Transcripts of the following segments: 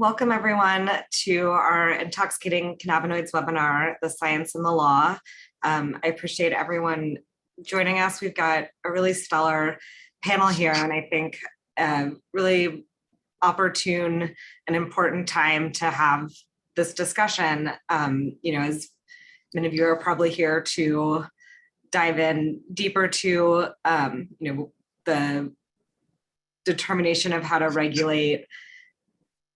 Welcome everyone to our Intoxicating Cannabinoids webinar, The Science and the Law. I appreciate everyone joining us. We've got a really stellar panel here, and I think really opportune and important time to have this discussion. As many of you are probably here to dive in deeper to, the determination of how to regulate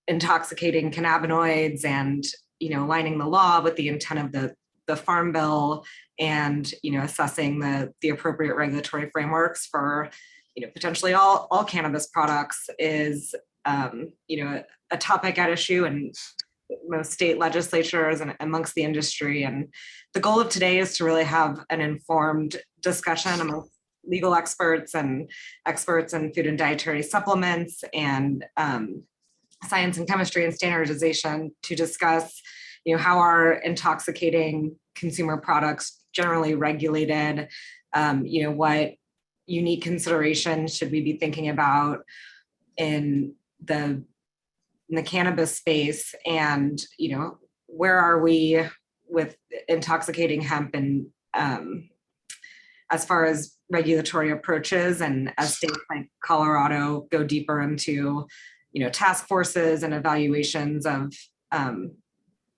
intoxicating cannabinoids and aligning the law with the intent of the Farm Bill, and assessing the appropriate regulatory frameworks for potentially all cannabis products is a topic at issue in most state legislatures and amongst the industry. And the goal of today is to really have an informed discussion among legal experts and experts in food and dietary supplements and science and chemistry and standardization to discuss, how are intoxicating consumer products generally regulated, what unique considerations should we be thinking about in the cannabis space, and where are we with intoxicating hemp and as far as regulatory approaches, and as states like Colorado go deeper into task forces and evaluations of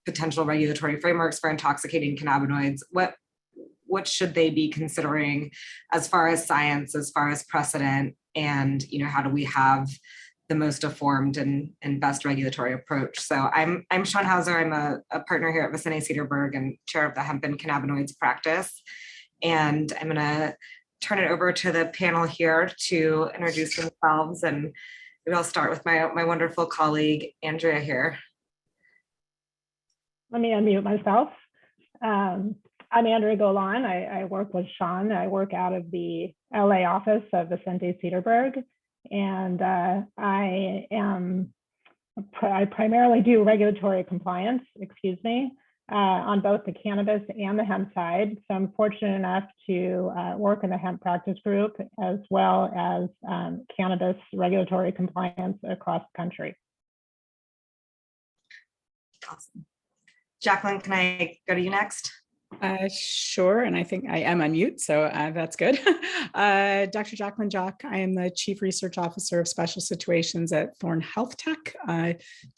potential regulatory frameworks for intoxicating cannabinoids, what should they be considering as far as science, as far as precedent, and how do we have the most informed and best regulatory approach? So I'm Shawn Hauser. I'm a partner here at Vicente Cedarburg and chair of the hemp and cannabinoids practice. And I'm going to turn it over to the panel here to introduce themselves, and maybe I'll start with my wonderful colleague, Andrea here. Let me unmute myself. I'm Andrea Golan. I work with Shawn. I work out of the LA office of Vicente Cedarburg. And I primarily do regulatory compliance, on both the cannabis and the hemp side. So I'm fortunate enough to work in the hemp practice group as well as cannabis regulatory compliance across the country. Awesome. Jacqueline, can I go to you next? Sure, and I think I am on mute, so that's good. Dr. Jacqueline Jock, I am the Chief Research Officer of Special Situations at Thorne Health Tech.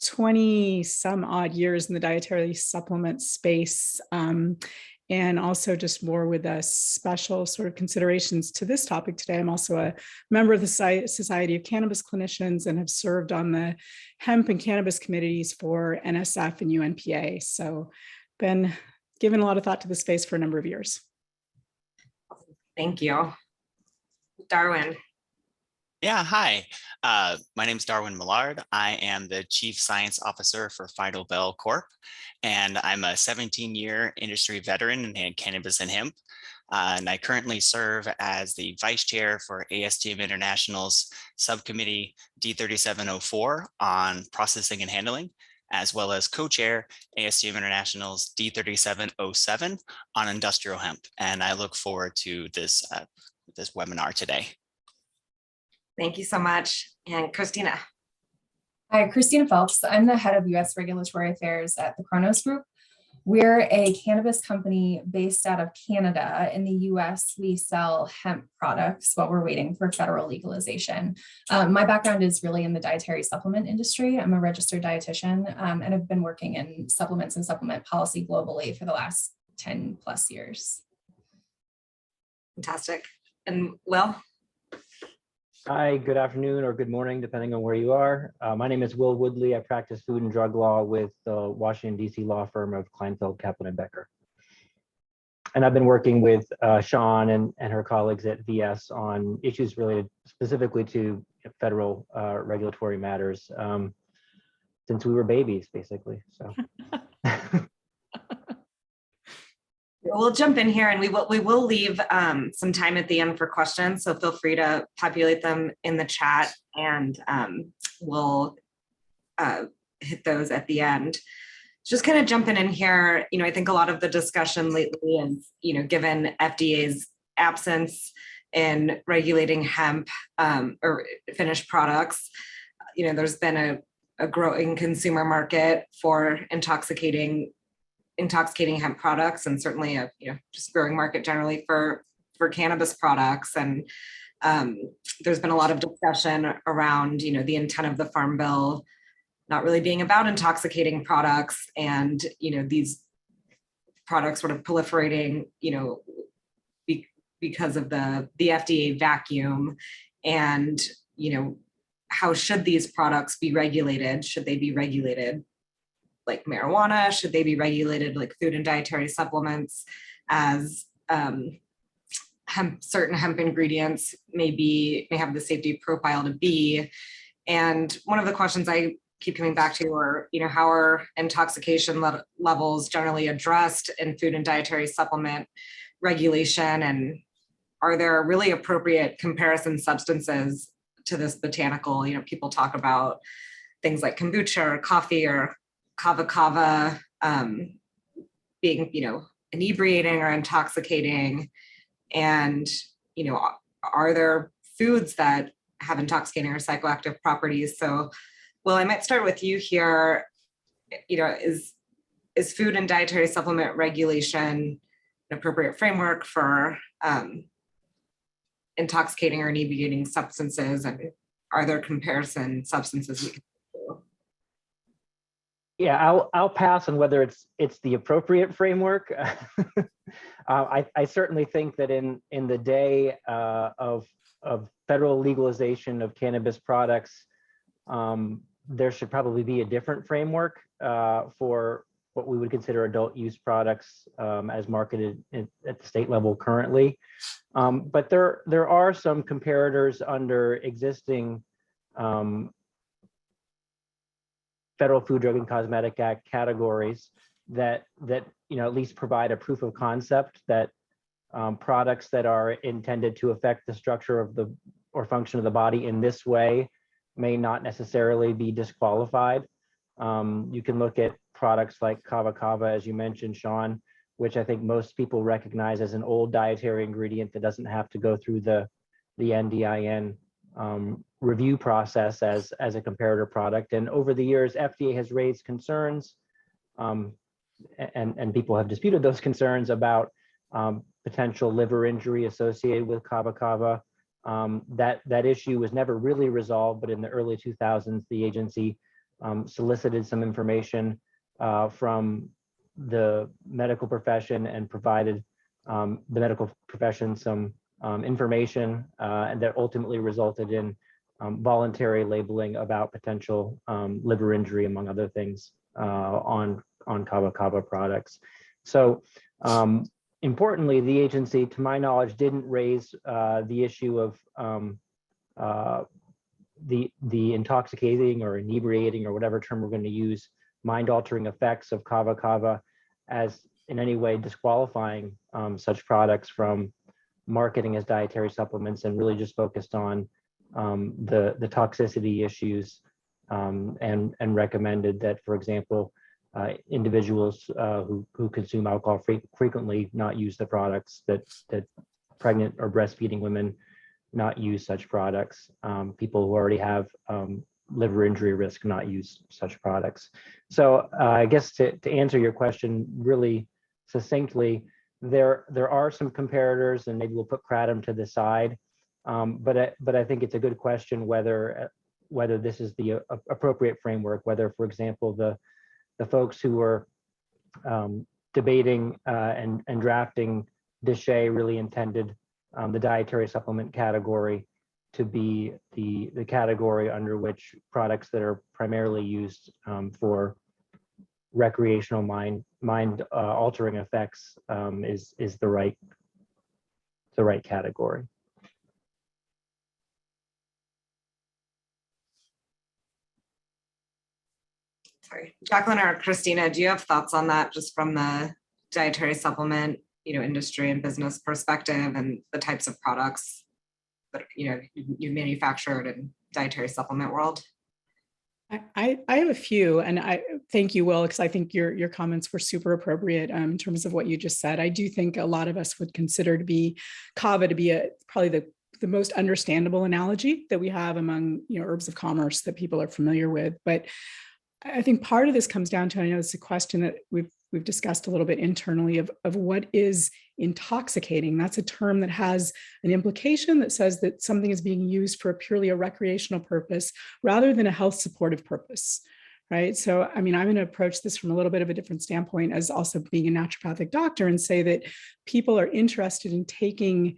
20 some odd years in the dietary supplement space, and also just more with a special sort of considerations to this topic today. I'm also a member of the Society of Cannabis Clinicians and have served on the hemp and cannabis committees for NSF and UNPA. So been given a lot of thought to the space for a number of years. Thank you. Darwin. Yeah, hi. My name is Darwin Millard. I am the Chief Science Officer for Fido Bell Corp, and I'm a 17-year industry veteran in cannabis and hemp. And I currently serve as the Vice Chair for ASTM International's Subcommittee D3704 on processing and handling, as well as co-chair ASTM International's D3707 on industrial hemp. And I look forward to this webinar today. Thank you so much. And Christina. Hi, Christina Phelps. I'm the head of U.S. Regulatory Affairs at the Kronos Group. We're a cannabis company based out of Canada. In the U.S., we sell hemp products while we're waiting for federal legalization. My background is really in the dietary supplement industry. I'm a registered dietitian, and I've been working in supplements and supplement policy globally for the last 10 plus years. Fantastic. And Will? Hi, good afternoon or good morning, depending on where you are. My name is Will Woodley. I practice food and drug law with the Washington, D.C. law firm of Kleinfeld, Kaplan, and Becker. And I've been working with Shawn and her colleagues at VS on issues related specifically to federal regulatory matters since we were babies, basically. So. We'll jump in here, and we will leave some time at the end for questions. So feel free to populate them in the chat, and we'll hit those at the end. Just kind of jumping in here, I think a lot of the discussion lately is, given FDA's absence in regulating hemp or finished products, there's been a growing consumer market for intoxicating hemp products, and certainly a just growing market generally for cannabis products. And there's been a lot of discussion around the intent of the Farm Bill not really being about intoxicating products, and these products sort of proliferating because of the FDA vacuum. And how should these products be regulated? Should they be regulated like marijuana? Should they be regulated like food and dietary supplements, as certain hemp ingredients may have the safety profile to be? And one of the questions I keep coming back to are, how are intoxication levels generally addressed in food and dietary supplement regulation? And are there really appropriate comparison substances to this botanical? People talk about things like kombucha or coffee or kava being, inebriating or intoxicating. And, are there foods that have intoxicating or psychoactive properties? So, Will, I might start with you here. Is food and dietary supplement regulation an appropriate framework for intoxicating or inebriating substances? And are there comparison substances we can do? Yeah, I'll pass on whether it's the appropriate framework. I certainly think that in the day of federal legalization of cannabis products, there should probably be a different framework for what we would consider adult use products as marketed at the state level currently. But there are some comparators under existing Federal Food, Drug, and Cosmetic Act categories that at least provide a proof of concept that products that are intended to affect the structure of the or function of the body in this way may not necessarily be disqualified. You can look at products like kava, as you mentioned, Shawn, which I think most people recognize as an old dietary ingredient that doesn't have to go through the NDIN review process as a comparator product. And over the years, FDA has raised concerns, and people have disputed those concerns about potential liver injury associated with kava. That issue was never really resolved, but in the early 2000s, the agency solicited some information from the medical profession and provided the medical profession some information, and that ultimately resulted in voluntary labeling about potential liver injury, among other things, on kava products. So importantly, the agency, to my knowledge, didn't raise the issue of the intoxicating or inebriating, or whatever term we're going to use, mind-altering effects of kava as in any way disqualifying such products from marketing as dietary supplements, and really just focused on the toxicity issues, and recommended that, for example, individuals who consume alcohol frequently not use the products, that pregnant or breastfeeding women not use such products, people who already have liver injury risk not use such products. So I guess to answer your question really succinctly, there are some comparators, and maybe we'll put kratom to the side, but I think it's a good question whether this is the appropriate framework, whether, for example, the folks who were debating and drafting DSHEA really intended the dietary supplement category to be the category under which products that are primarily used for recreational mind altering effects is the right category. Sorry, Jacqueline or Christina, do you have thoughts on that, just from the dietary supplement industry and business perspective, and the types of products that you manufactured in dietary supplement world? I have a few, and I thank you, Will, because I think your comments were super appropriate in terms of what you just said. I do think a lot of us would consider kava to be probably the the most understandable analogy that we have among, herbs of commerce that people are familiar with. But I think part of this comes down to, I know it's a question that we've discussed a little bit internally of what is intoxicating. That's a term that has an implication that says that something is being used for purely a recreational purpose rather than a health supportive purpose. Right. So, I mean, I'm going to approach this from a little bit of a different standpoint as also being a naturopathic doctor and say that people are interested in taking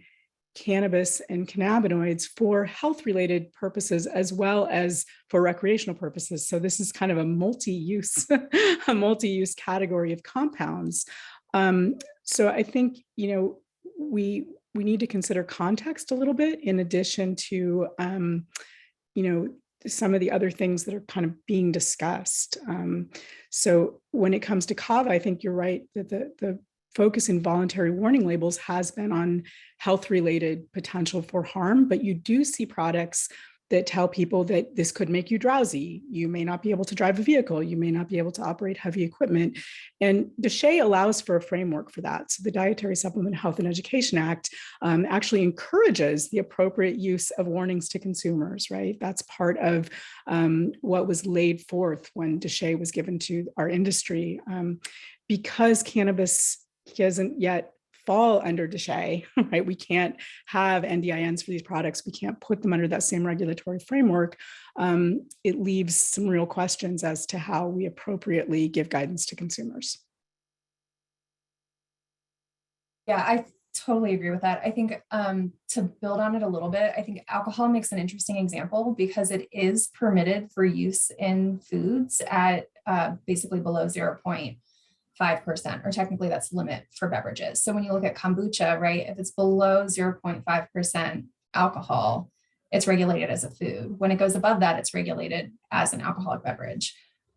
cannabis and cannabinoids for health-related purposes as well as for recreational purposes. So this is kind of a multi-use, a multi-use category of compounds. So I think, we need to consider context a little bit in addition to, some of the other things that are kind of being discussed. So when it comes to kava, I think you're right that the focus in voluntary warning labels has been on health-related potential for harm, but you do see products that tell people that this could make you drowsy. You may not be able to drive a vehicle. You may not be able to operate heavy equipment. And DSHEA allows for a framework for that. So the Dietary Supplement Health and Education Act actually encourages the appropriate use of warnings to consumers, right? That's part of what was laid forth when DSHEA was given to our industry. Because cannabis doesn't yet fall under DSHEA, right? We can't have NDINs for these products. We can't put them under that same regulatory framework. It leaves some real questions as to how we appropriately give guidance to consumers. Yeah, I totally agree with that. I think to build on it a little bit, I think alcohol makes an interesting example because it is permitted for use in foods at basically below 0.5%, or technically that's limit for beverages. So when you look at kombucha, right, if it's below 0.5% alcohol, it's regulated as a food. When it goes above that, it's regulated as an alcoholic beverage.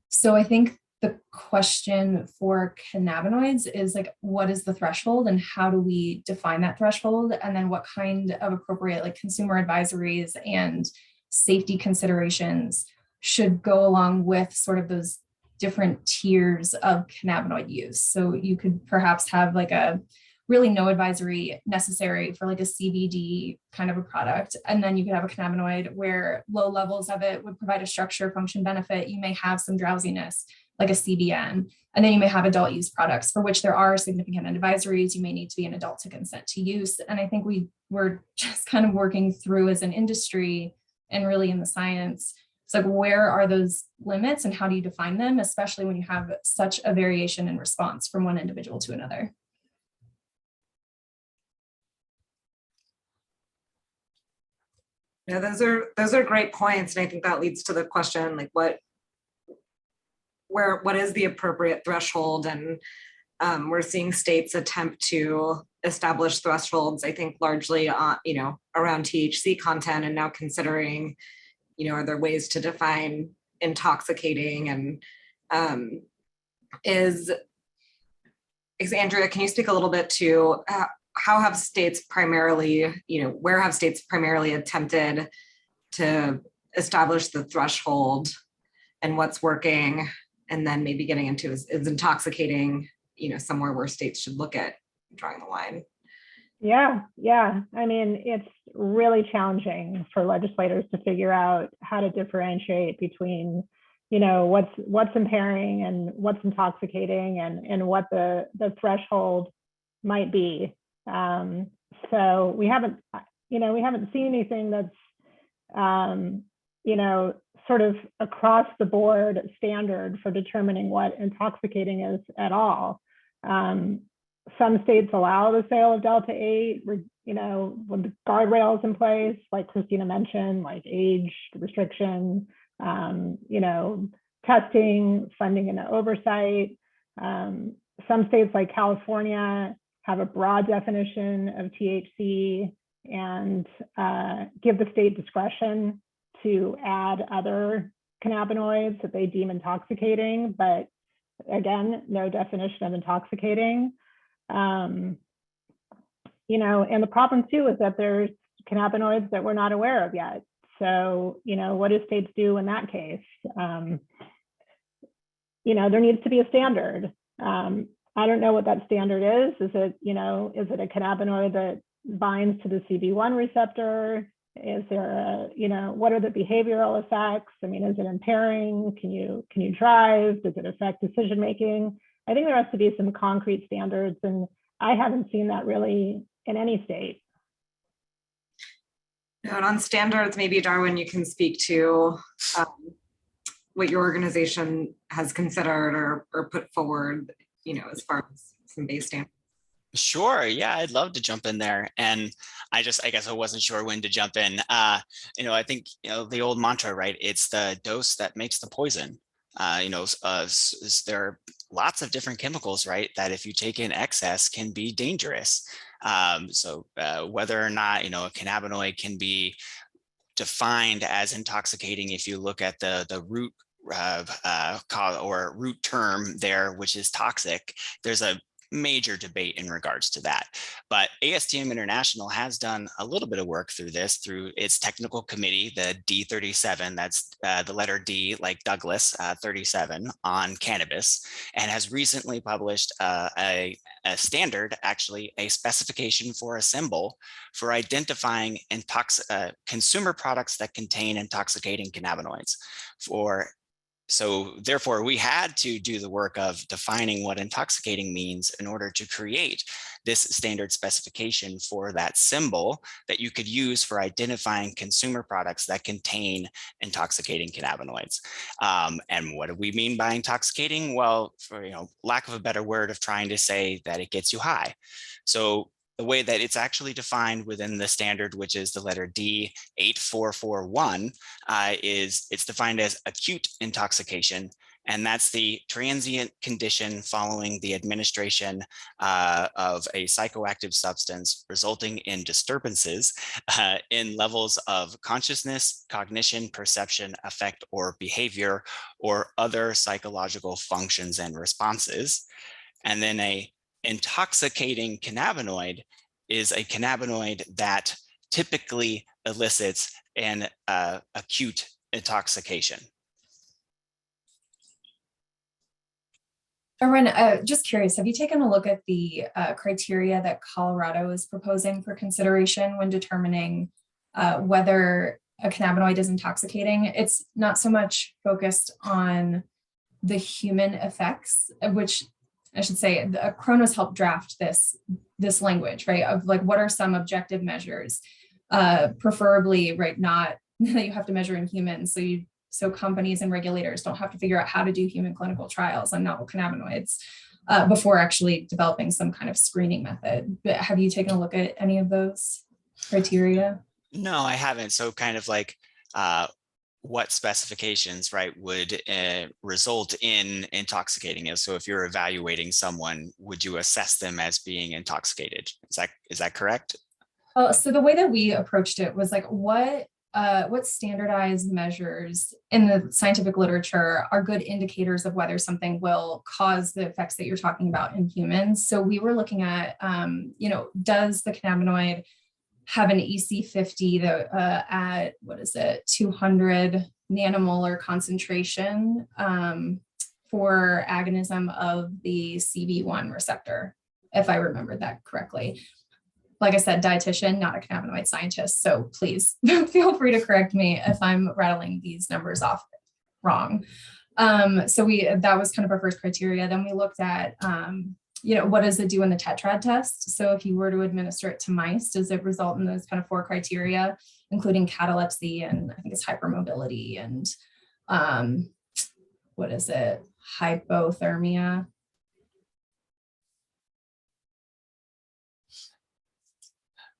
So I think the question for cannabinoids is like, what is the threshold and how do we define that threshold? And then what kind of appropriate like consumer advisories and safety considerations should go along with sort of those different tiers of cannabinoid use. So you could perhaps have like a really no advisory necessary for like a CBD kind of a product. And then you could have a cannabinoid where low levels of it would provide a structure function benefit. You may have some drowsiness like a CBN. And then you may have adult use products for which there are significant advisories. You may need to be an adult to consent to use. And I think we're just kind of working through as an industry and really in the science. It's like, where are those limits and how do you define them, especially when you have such a variation in response from one individual to another? Yeah, those are great points. And I think that leads to the question, like what is the appropriate threshold? And we're seeing states attempt to establish thresholds, I think largely on, around THC content, and now considering, are there ways to define intoxicating? And Andrea, can you speak a little bit to how have states primarily, where have states primarily attempted to establish the threshold and what's working? And then maybe getting into is intoxicating, somewhere where states should look at drawing the line. Yeah. I mean, it's really challenging for legislators to figure out how to differentiate between, what's impairing and what's intoxicating and what the threshold might be. So we haven't seen anything that's, sort of across the board standard for determining what intoxicating is at all. Some states allow the sale of Delta-8, with the guardrails in place, like Christina mentioned, like age restriction, testing, funding and oversight. Some states like California have a broad definition of THC and give the state discretion to add other cannabinoids that they deem intoxicating, but again, no definition of intoxicating. And the problem too is that there's cannabinoids that we're not aware of yet. So, what do states do in that case? There needs to be a standard. I don't know what that standard is. Is it a cannabinoid that binds to the CB1 receptor? Is there a, what are the behavioral effects? I mean, is it impairing? Can you drive? Does it affect decision making? I think there has to be some concrete standards, and I haven't seen that really in any state. And on standards, maybe Darwin, you can speak to what your organization has considered or put forward, as far as some base standards. Sure. Yeah, I'd love to jump in there. And I guess I wasn't sure when to jump in. I think, the old mantra, right? It's the dose that makes the poison. There are lots of different chemicals, right, that if you take in excess can be dangerous. Whether or not, a cannabinoid can be defined as intoxicating, if you look at the root or root term there, which is toxic, there's a major debate in regards to that. But ASTM International has done a little bit of work through its technical committee, the D37, that's the letter D like Douglas, 37 on cannabis, and has recently published a standard, actually a specification for a symbol for identifying consumer products that contain intoxicating cannabinoids. So therefore, we had to do the work of defining what intoxicating means in order to create this standard specification for that symbol that you could use for identifying consumer products that contain intoxicating cannabinoids. And what do we mean by intoxicating? Well, for lack of a better word of trying to say that it gets you high. So the way that it's actually defined within the standard, which is the letter D 8441, it's defined as acute intoxication. And that's the transient condition following the administration of a psychoactive substance resulting in disturbances in levels of consciousness, cognition, perception, affect, or behavior, or other psychological functions and responses. And then a intoxicating cannabinoid is a cannabinoid that typically elicits an acute intoxication. Darwin, just curious, have you taken a look at the criteria that Colorado is proposing for consideration when determining whether a cannabinoid is intoxicating? It's not so much focused on the human effects, which I should say, Kronos helped draft this language, right? Of like, what are some objective measures, preferably, right? Not that you have to measure in humans, so companies and regulators don't have to figure out how to do human clinical trials on novel cannabinoids before actually developing some kind of screening method. But have you taken a look at any of those criteria? No, I haven't. So kind of like, what specifications, right, would result in intoxicating? So if you're evaluating someone, would you assess them as being intoxicated? Is that correct? So the way that we approached it was like, what standardized measures in the scientific literature are good indicators of whether something will cause the effects that you're talking about in humans? So we were looking at, does the cannabinoid have an EC50 that at 200 nanomolar concentration for agonism of the CB1 receptor, if I remember that correctly. Like I said, dietitian, not a cannabinoid scientist, so please feel free to correct me if I'm rattling these numbers off wrong. So that was kind of our first criteria. Then we looked at what does it do in the tetrad test? So if you were to administer it to mice, does it result in those kind of 4 criteria, including catalepsy and I think it's hypermobility and hypothermia?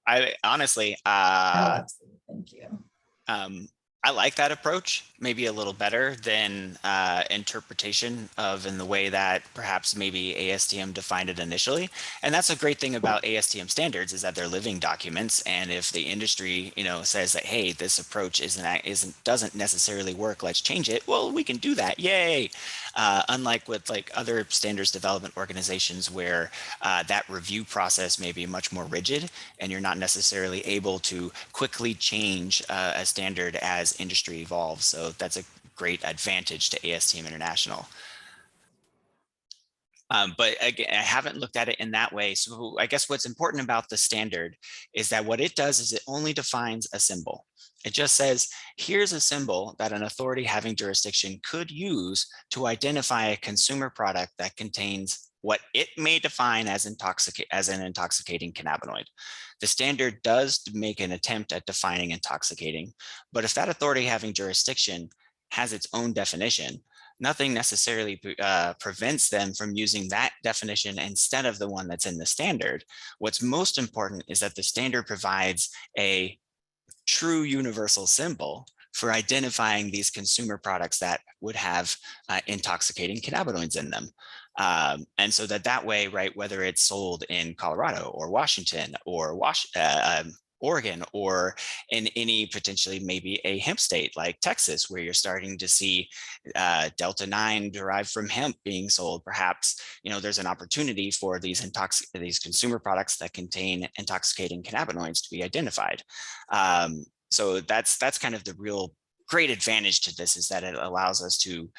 I honestly, Thank you. I like that approach, maybe a little better than interpretation of in the way that perhaps maybe ASTM defined it initially. And that's a great thing about ASTM standards is that they're living documents. And if the industry, says that, hey, this approach doesn't necessarily work, let's change it. Well, we can do that. Yay. Unlike with like other standards development organizations where that review process may be much more rigid and you're not necessarily able to quickly change a standard as industry evolves. So that's a great advantage to ASTM International. But again, I haven't looked at it in that way. So I guess what's important about the standard is that what it does is it only defines a symbol. It just says, here's a symbol that an authority having jurisdiction could use to identify a consumer product that contains what it may define as an intoxicating cannabinoid. The standard does make an attempt at defining intoxicating, but if that authority having jurisdiction has its own definition, nothing necessarily prevents them from using that definition instead of the one that's in the standard. What's most important is that the standard provides a true universal symbol for identifying these consumer products that would have intoxicating cannabinoids in them. And so that way, right, whether it's sold in Colorado or Washington or Oregon, or in any potentially maybe a hemp state like Texas, where you're starting to see Delta 9 derived from hemp being sold, perhaps, there's an opportunity for these consumer products that contain intoxicating cannabinoids to be identified. So that's kind of the real great advantage to this, is that it allows us to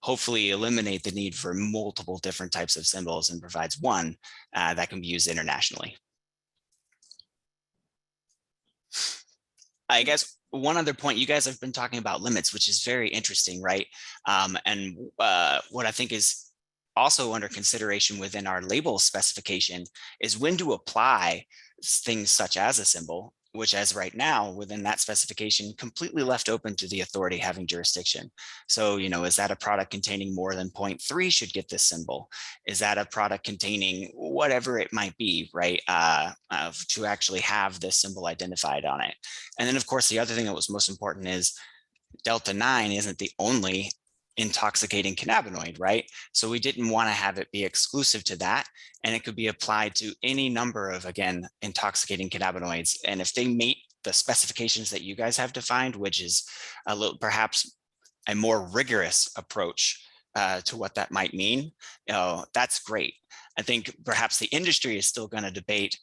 hopefully eliminate the need for multiple different types of symbols and provides one that can be used internationally. I guess one other point, you guys have been talking about limits, which is very interesting, right? And what I think is also under consideration within our label specification is when to apply things such as a symbol, which as right now within that specification completely left open to the authority having jurisdiction. So, is that a product containing more than 0.3 should get this symbol? Is that a product containing whatever it might be, right? To actually have this symbol identified on it. And then of course, the other thing that was most important is Delta 9 isn't the only intoxicating cannabinoid, right? So we didn't want to have it be exclusive to that, and it could be applied to any number of, again, intoxicating cannabinoids. And if they meet the specifications that you guys have defined, which is a little, perhaps a more rigorous approach to what that might mean, that's great. I think perhaps the industry is still going to debate,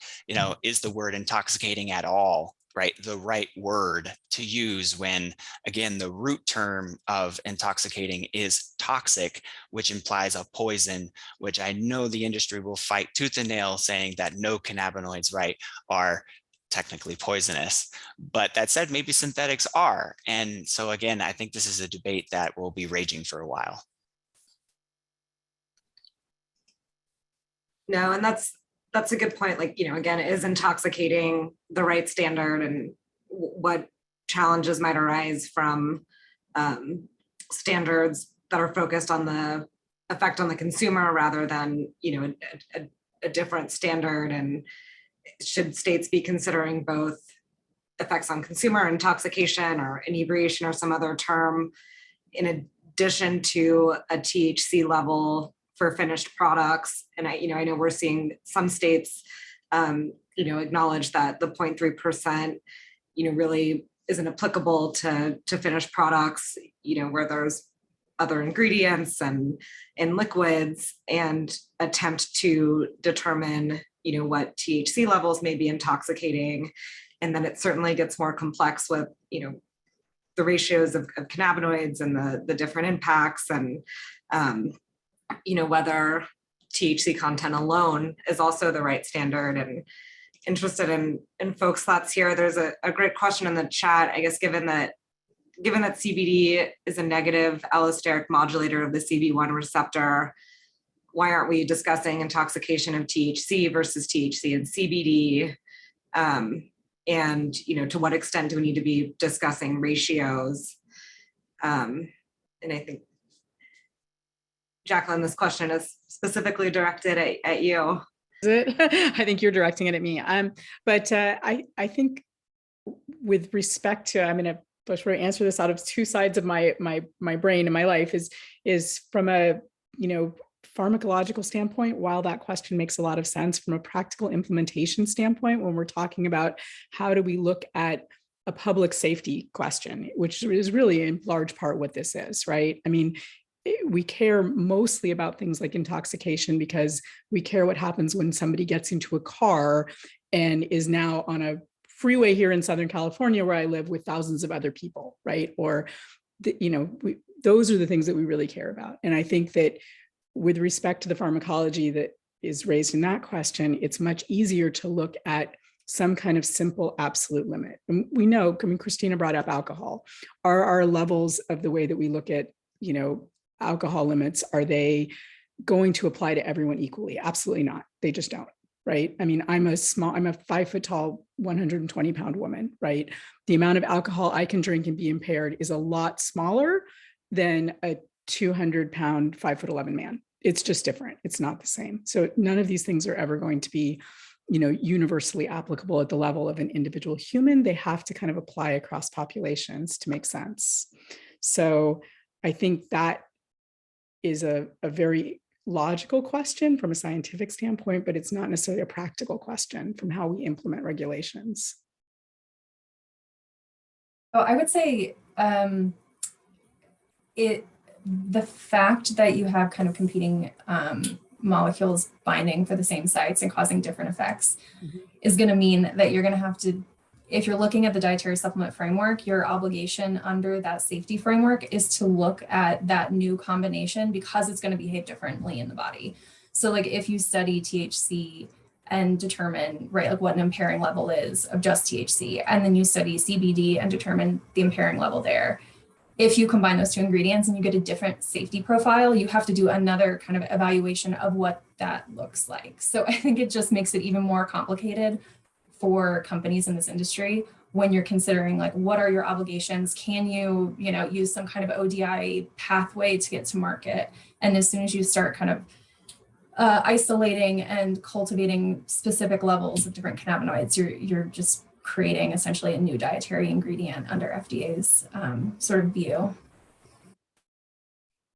is the word intoxicating at all, right, the right word to use when, again, the root term of intoxicating is toxic, which implies a poison, which I know the industry will fight tooth and nail saying that no cannabinoids, right, are technically poisonous. But that said, maybe synthetics are. And so again, I think this is a debate that will be raging for a while. No, and that's a good point. Like, again, is intoxicating the right standard, and what challenges might arise from standards that are focused on the effect on the consumer rather than, a different standard? And should states be considering both effects on consumer intoxication or inebriation or some other term in addition to a THC level for finished products? And I know we're seeing some states, acknowledge that the 0.3%, really isn't applicable to finished products, where there's other ingredients and liquids, and attempt to determine, what THC levels may be intoxicating. And then it certainly gets more complex with, the ratios of cannabinoids and the different impacts, and whether THC content alone is also the right standard. And interested in folks' thoughts here. There's a great question in the chat. I guess given that CBD is a negative allosteric modulator of the CB1 receptor, why aren't we discussing intoxication of THC versus THC and CBD? And to what extent do we need to be discussing ratios? And I think, Jacqueline, this question is specifically directed at you. Is it? I think you're directing it at me. But I think with respect to, I'm going to answer this out of two sides of my brain and my life, is from a, pharmacological standpoint, while that question makes a lot of sense, from a practical implementation standpoint, when we're talking about how do we look at a public safety question, which is really in large part what this is, right? I mean, we care mostly about things like intoxication because we care what happens when somebody gets into a car and is now on a freeway here in Southern California, where I live, with thousands of other people, right? Or, those are the things that we really care about. And I think that with respect to the pharmacology that is raised in that question, it's much easier to look at some kind of simple absolute limit. And we know, I mean, Christina brought up alcohol. Are our levels of the way that we look at, alcohol limits, are they going to apply to everyone equally? Absolutely not. They just don't, right? I mean, I'm a 5 foot tall, 120 pound woman, right? The amount of alcohol I can drink and be impaired is a lot smaller than a 200 pound, 5'11" man. It's just different. It's not the same. So none of these things are ever going to be, universally applicable at the level of an individual human. They have to kind of apply across populations to make sense. So I think that is a very logical question from a scientific standpoint, but it's not necessarily a practical question from how we implement regulations. Oh, I would say the fact that you have kind of competing molecules binding for the same sites and causing different effects is going to mean that you're going to have to, if you're looking at the dietary supplement framework, your obligation under that safety framework is to look at that new combination because it's going to behave differently in the body. So like if you study THC and determine, right, like what an impairing level is of just THC, and then you study CBD and determine the impairing level there. If you combine those two ingredients and you get a different safety profile, you have to do another kind of evaluation of what that looks like. So I think it just makes it even more complicated for companies in this industry when you're considering like, what are your obligations? Can you, use some kind of ODI pathway to get to market? And as soon as you start kind of isolating and cultivating specific levels of different cannabinoids, you're just creating essentially a new dietary ingredient under FDA's sort of view.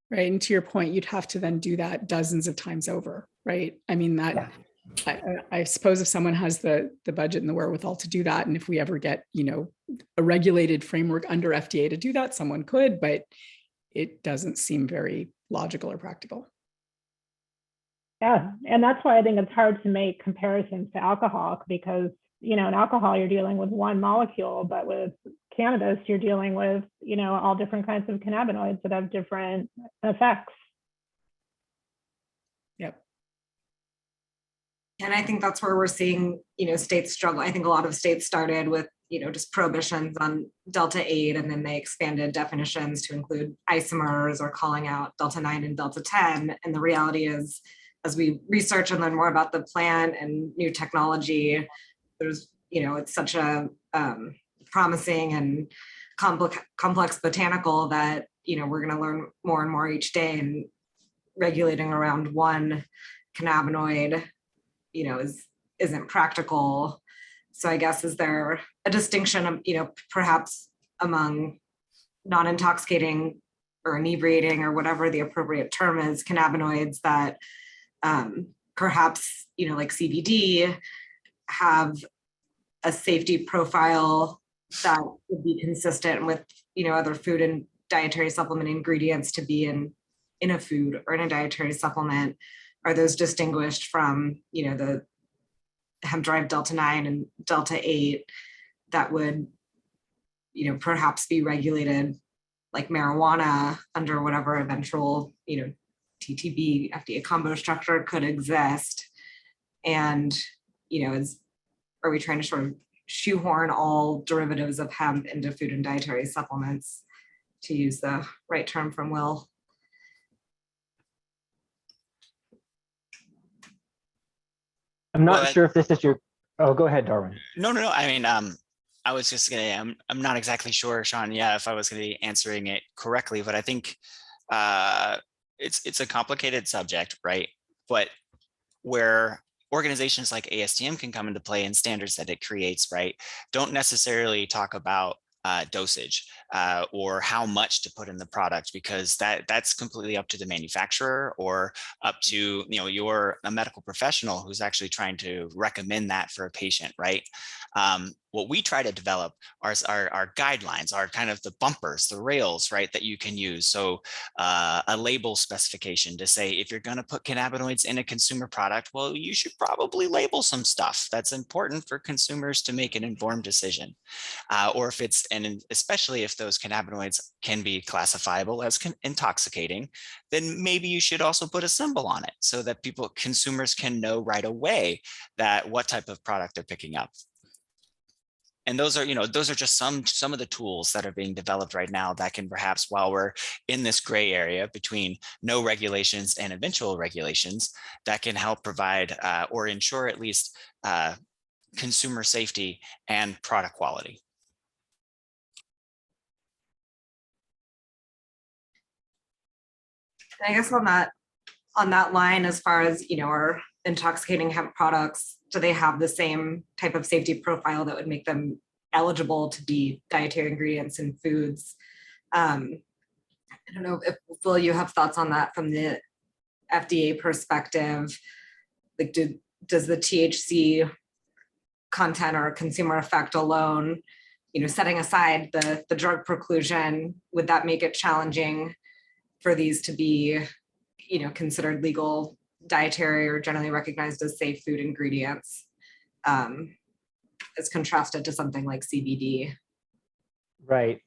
Right. And to your point, you'd have to then do that dozens of times over, right? I mean, that I suppose if someone has the budget and the wherewithal to do that, and if we ever get, a regulated framework under FDA to do that, someone could, but it doesn't seem very logical or practical. Yeah, and that's why I think it's hard to make comparisons to alcohol because, in alcohol, you're dealing with one molecule, but with cannabis, you're dealing with, all different kinds of cannabinoids that have different effects. Yep. And I think that's where we're seeing, states struggle. I think a lot of states started with, just prohibitions on Delta-8, and then they expanded definitions to include isomers or calling out Delta-9 and Delta-10. And the reality is, as we research and learn more about the plant and new technology, there's, it's such a promising and complex botanical that, we're going to learn more and more each day, and regulating around one cannabinoid, isn't practical. So I guess, is there a distinction, perhaps among non-intoxicating or inebriating or whatever the appropriate term is, cannabinoids that perhaps, like CBD, have a safety profile that would be consistent with, other food and dietary supplement ingredients to be in a food or in a dietary supplement? Are those distinguished from, the hemp-derived Delta-9 and Delta-8 that would, perhaps be regulated like marijuana under whatever eventual, TTB FDA combo structure could exist? And, are we trying to sort of shoehorn all derivatives of hemp into food and dietary supplements, to use the right term from Will? I'm not sure if this is your, oh, go ahead, Darwin. No. I mean, I was just gonna, I'm not exactly sure, Shawn, if I was gonna be answering it correctly, but I think it's a complicated subject, right? But where organizations like ASTM can come into play, and standards that it creates, right, don't necessarily talk about dosage or how much to put in the product, because that's completely up to the manufacturer, or up to, you're a medical professional who's actually trying to recommend that for a patient, right? what we try to develop are guidelines, are kind of the bumpers, the rails, right, that you can use. So a label specification to say, if you're going to put cannabinoids in a consumer product, well, you should probably label some stuff that's important for consumers to make an informed decision. Or if it's, and especially if those cannabinoids can be classifiable as intoxicating, then maybe you should also put a symbol on it so that consumers can know right away that what type of product they're picking up. And those are just some of the tools that are being developed right now that can perhaps, while we're in this gray area between no regulations and eventual regulations, that can help provide or ensure at least consumer safety and product quality. I guess on that line, as far as, our intoxicating hemp products, do they have the same type of safety profile that would make them eligible to be dietary ingredients in foods? I don't know if, Will, you have thoughts on that from the FDA perspective. Like, does the THC content or consumer effect alone, setting aside the drug preclusion, would that make it challenging for these to be, considered legal dietary or generally recognized as safe food ingredients, as contrasted to something like CBD? Right.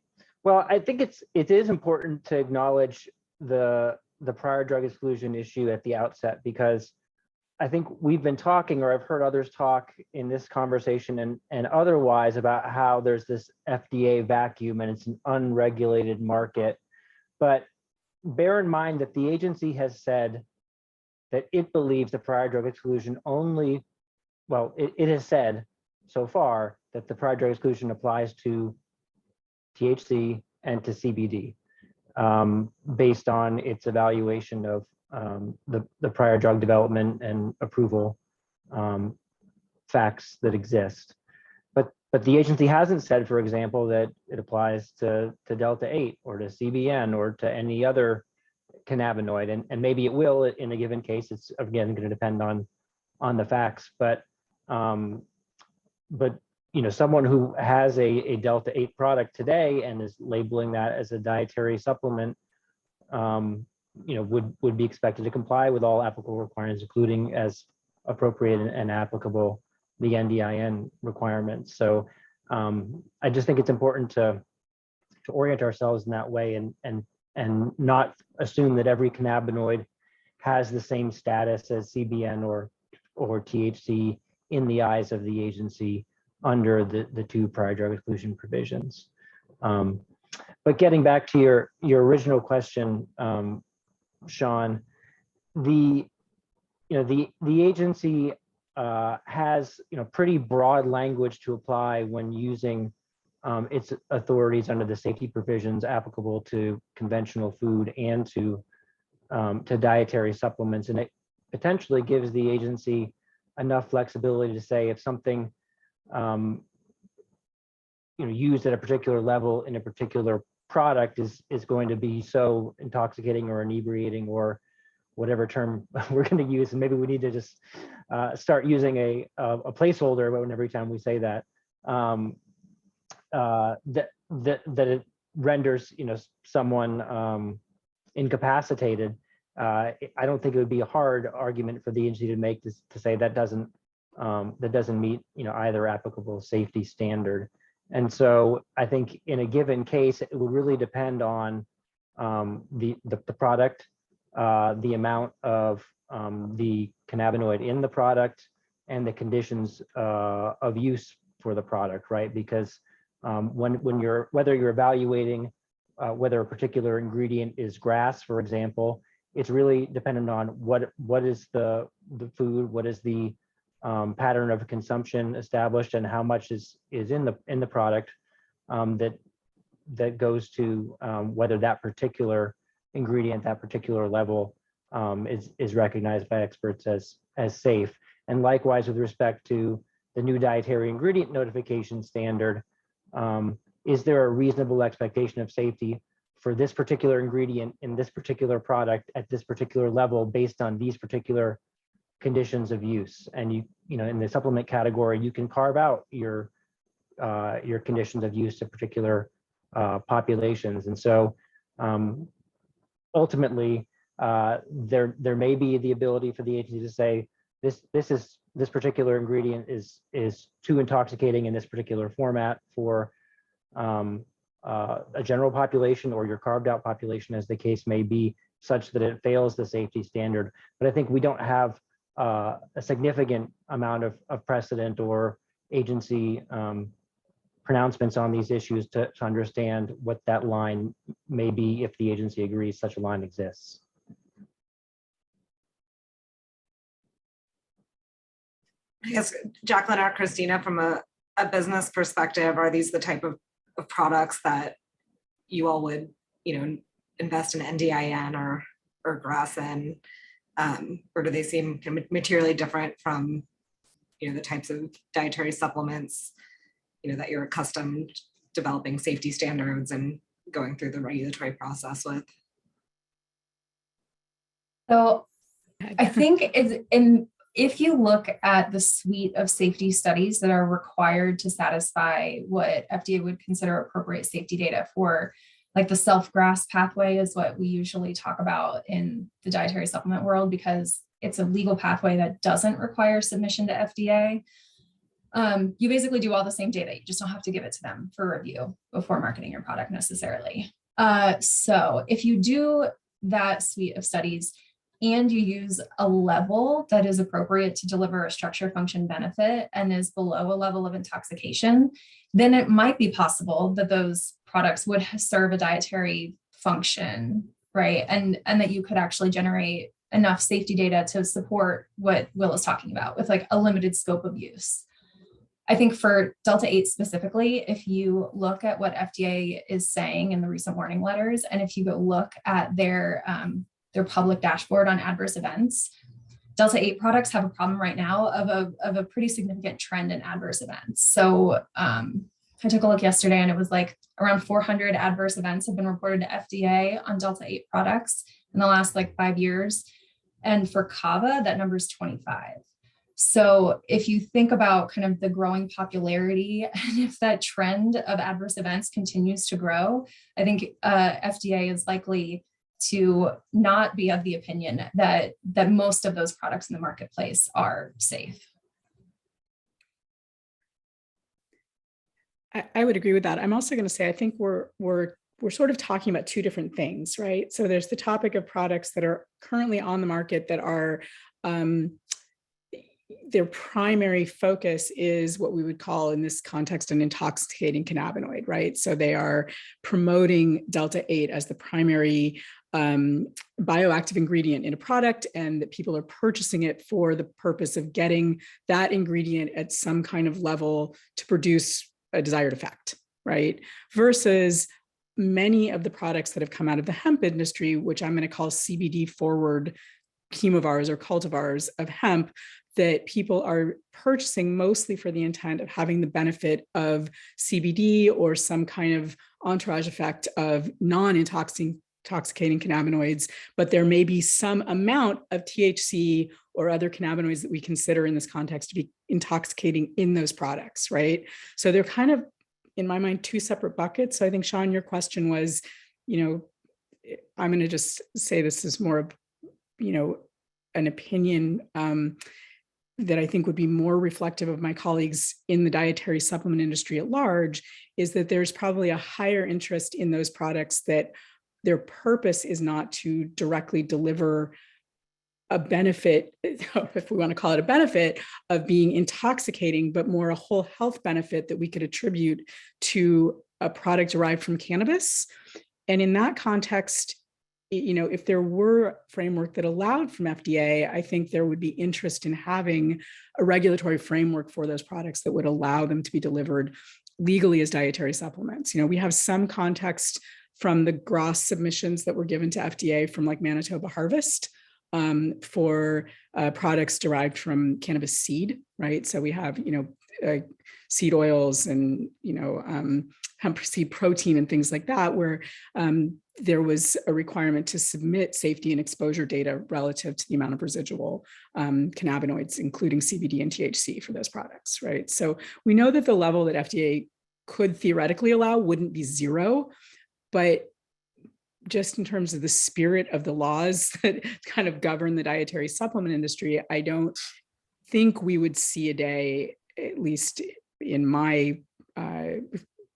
Well, I think it is important to acknowledge the prior drug exclusion issue at the outset, because I think we've been talking, or I've heard others talk in this conversation and otherwise, about how there's this FDA vacuum and it's an unregulated market. But bear in mind that the agency has said that it believes the prior drug exclusion only, well, it has said so far that the prior drug exclusion applies to THC and to CBD, based on its evaluation of the prior drug development and approval facts that exist. But the agency hasn't said, for example, that it applies to Delta 8 or to CBN or to any other cannabinoid, and maybe it will in a given case. It's again going to depend on the facts, but someone who has a Delta 8 product today and is labeling that as a dietary supplement, would be expected to comply with all applicable requirements, including, as appropriate and applicable, the NDIN requirements. So I just think it's important to orient ourselves in that way and not assume that every cannabinoid has the same status as CBN or THC in the eyes of the agency under the two prior drug exclusion provisions. But getting back to your original question, Shawn, the agency has pretty broad language to apply when using its authorities under the safety provisions applicable to conventional food and to dietary supplements, and it potentially gives the agency enough flexibility to say if something used at a particular level in a particular product is going to be so intoxicating or inebriating or whatever term we're going to use, and maybe we need to just start using a placeholder every time we say that, that it renders someone incapacitated. I don't think it would be a hard argument for the agency to make to say that doesn't meet either applicable safety standard. And so I think in a given case, it would really depend on the product, the amount of the cannabinoid in the product, and the conditions of use for the product, right? Because whether you're evaluating whether a particular ingredient is grass, for example, it's really dependent on what is the food, what is the pattern of consumption established, and how much is in the product that goes to whether that particular ingredient, that particular level is recognized by experts as safe. And likewise, with respect to the new dietary ingredient notification standard, is there a reasonable expectation of safety for this particular ingredient in this particular product at this particular level based on these particular conditions of use? And in the supplement category, you can carve out your your conditions of use to particular populations. And so ultimately, there may be the ability for the agency to say this particular ingredient is too intoxicating in this particular format for a general population or your carved out population, as the case may be, such that it fails the safety standard. But I think we don't have a significant amount of precedent or agency pronouncements on these issues to understand what that line may be if the agency agrees such a line exists. I guess, Jacqueline or Christina, from a business perspective, are these the type of products that you all would, invest in NDIN or grass in, or do they seem materially different from, the types of dietary supplements, that you're accustomed developing safety standards and going through the regulatory process with? So I think if you look at the suite of safety studies that are required to satisfy what FDA would consider appropriate safety data for, like the self-GRAS pathway is what we usually talk about in the dietary supplement world, because it's a legal pathway that doesn't require submission to FDA. You basically do all the same data. You just don't have to give it to them for review before marketing your product necessarily. So if you do that suite of studies and you use a level that is appropriate to deliver a structure function benefit and is below a level of intoxication, then it might be possible that those products would serve a dietary function, right? And that you could actually generate enough safety data to support what Will is talking about with like a limited scope of use. I think for Delta 8 specifically, if you look at what FDA is saying in the recent warning letters, and if you go look at their public dashboard on adverse events, Delta 8 products have a problem right now of a pretty significant trend in adverse events. So I took a look yesterday and it was like around 400 adverse events have been reported to FDA on Delta 8 products in the last like 5 years. And for kava, that number is 25. So if you think about kind of the growing popularity and if that trend of adverse events continues to grow, I think FDA is likely to not be of the opinion that most of those products in the marketplace are safe. I would agree with that. I'm also going to say, I think we're sort of talking about two different things, right? So there's the topic of products that are currently on the market that are, their primary focus is what we would call in this context an intoxicating cannabinoid, right? So they are promoting Delta 8 as the primary bioactive ingredient in a product, and that people are purchasing it for the purpose of getting that ingredient at some kind of level to produce a desired effect, right? Versus many of the products that have come out of the hemp industry, which I'm going to call CBD forward chemovars or cultivars of hemp, that people are purchasing mostly for the intent of having the benefit of CBD or some kind of entourage effect of non-intoxicating cannabinoids, but there may be some amount of THC or other cannabinoids that we consider in this context to be intoxicating in those products, right? So they're kind of, in my mind, two separate buckets. So I think, Shawn, your question was, I'm going to just say this is more of, an opinion that I think would be more reflective of my colleagues in the dietary supplement industry at large, is that there's probably a higher interest in those products that their purpose is not to directly deliver a benefit, if we want to call it a benefit, of being intoxicating, but more a whole health benefit that we could attribute to a product derived from cannabis. And in that context, if there were a framework that allowed from FDA, I think there would be interest in having a regulatory framework for those products that would allow them to be delivered legally as dietary supplements. We have some context from the GRAS submissions that were given to FDA from like Manitoba Harvest, for products derived from cannabis seed, right? So we have, seed oils and, hemp seed protein and things like that, where there was a requirement to submit safety and exposure data relative to the amount of residual cannabinoids, including CBD and THC for those products, right? So we know that the level that FDA could theoretically allow wouldn't be zero, but just in terms of the spirit of the laws that kind of govern the dietary supplement industry, I don't think we would see a day, at least in my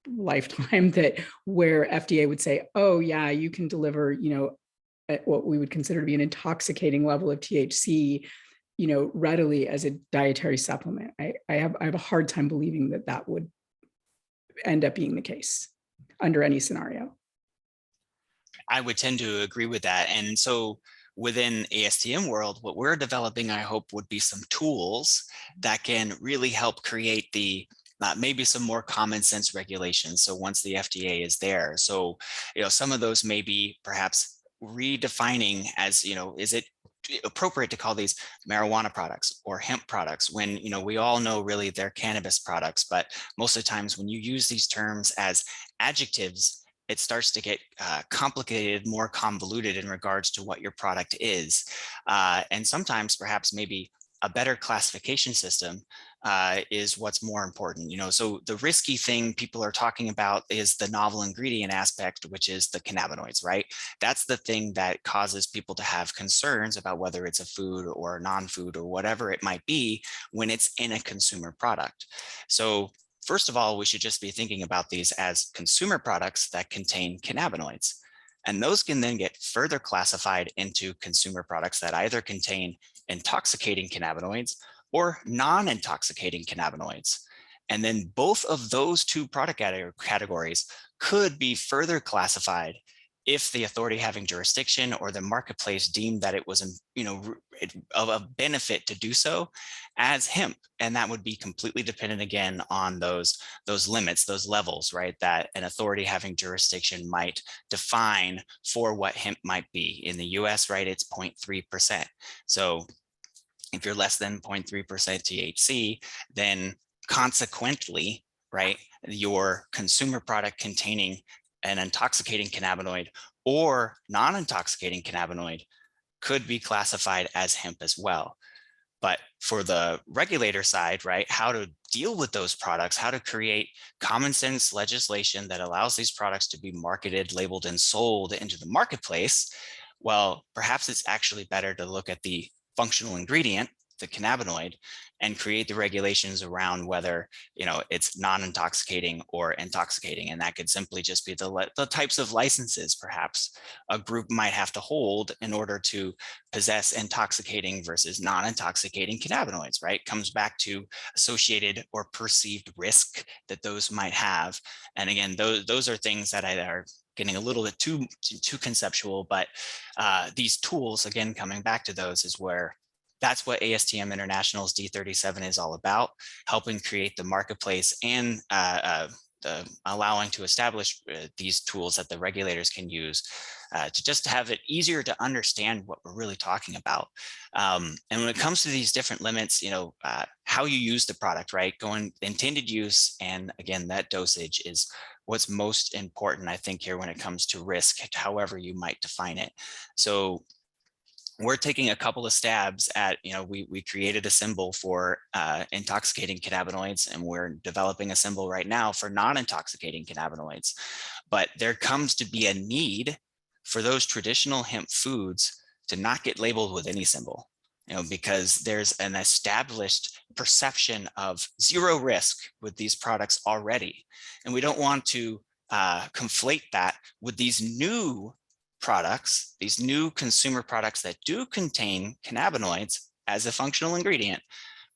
lifetime, that where FDA would say, oh yeah, you can deliver, at what we would consider to be an intoxicating level of THC, readily as a dietary supplement. I have a hard time believing that that would end up being the case under any scenario. I would tend to agree with that. And so within ASTM world, what we're developing, I hope, would be some tools that can really help create the maybe some more common sense regulations. So once the FDA is there, so some of those may be perhaps redefining as is it appropriate to call these marijuana products or hemp products when we all know really they're cannabis products, but most of the times when you use these terms as adjectives, it starts to get complicated, more convoluted in regards to what your product is. And sometimes perhaps maybe a better classification system is what's more important. So the risky thing people are talking about is the novel ingredient aspect, which is the cannabinoids, right? That's the thing that causes people to have concerns about whether it's a food or non-food or whatever it might be when it's in a consumer product. So first of all, we should just be thinking about these as consumer products that contain cannabinoids. And those can then get further classified into consumer products that either contain intoxicating cannabinoids or non-intoxicating cannabinoids. And then both of those two product categories could be further classified if the authority having jurisdiction or the marketplace deemed that it was, of a benefit to do so as hemp. And that would be completely dependent again on those limits, those levels, right? That an authority having jurisdiction might define for what hemp might be. In the US, right, it's 0.3%. So if you're less than 0.3% THC, then consequently, right, your consumer product containing an intoxicating cannabinoid or non-intoxicating cannabinoid could be classified as hemp as well. But for the regulator side, right, how to deal with those products, how to create common sense legislation that allows these products to be marketed, labeled, and sold into the marketplace, well, perhaps it's actually better to look at the functional ingredient, the cannabinoid, and create the regulations around whether it's non-intoxicating or intoxicating. And that could simply just be the types of licenses perhaps a group might have to hold in order to possess intoxicating versus non-intoxicating cannabinoids, right? Comes back to associated or perceived risk that those might have. And again, those are things that are getting a little bit too conceptual, but these tools, again, coming back to those, is where that's what ASTM International's D37 is all about, helping create the marketplace and allowing to establish these tools that the regulators can use to just have it easier to understand what we're really talking about. And when it comes to these different limits, how you use the product, right? Going intended use, and again, that dosage is what's most important, I think, here when it comes to risk, however you might define it. So we're taking a couple of stabs at, we created a symbol for intoxicating cannabinoids, and we're developing a symbol right now for non-intoxicating cannabinoids. But there comes to be a need for those traditional hemp foods to not get labeled with any symbol, because there's an established perception of zero risk with these products already. And we don't want to conflate that with these new products, these new consumer products that do contain cannabinoids as a functional ingredient,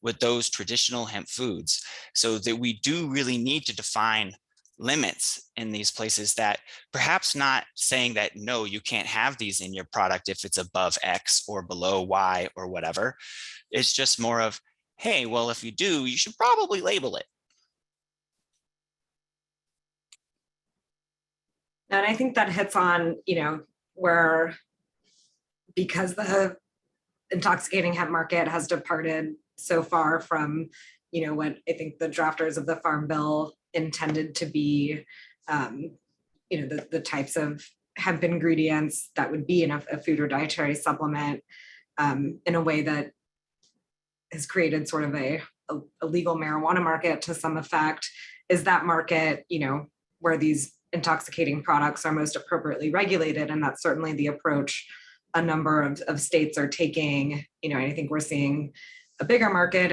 with those traditional hemp foods. So that we do really need to define limits in these places, that perhaps not saying that, no, you can't have these in your product if it's above X or below Y or whatever. It's just more of, hey, well, if you do, you should probably label it. And I think that hits on, where, because the intoxicating hemp market has departed so far from, what I think the drafters of the Farm Bill intended to be, the types of hemp ingredients that would be in a food or dietary supplement, in a way that has created sort of a legal marijuana market to some effect. Is that market, where these intoxicating products are most appropriately regulated? And that's certainly the approach a number of states are taking. I think we're seeing a bigger market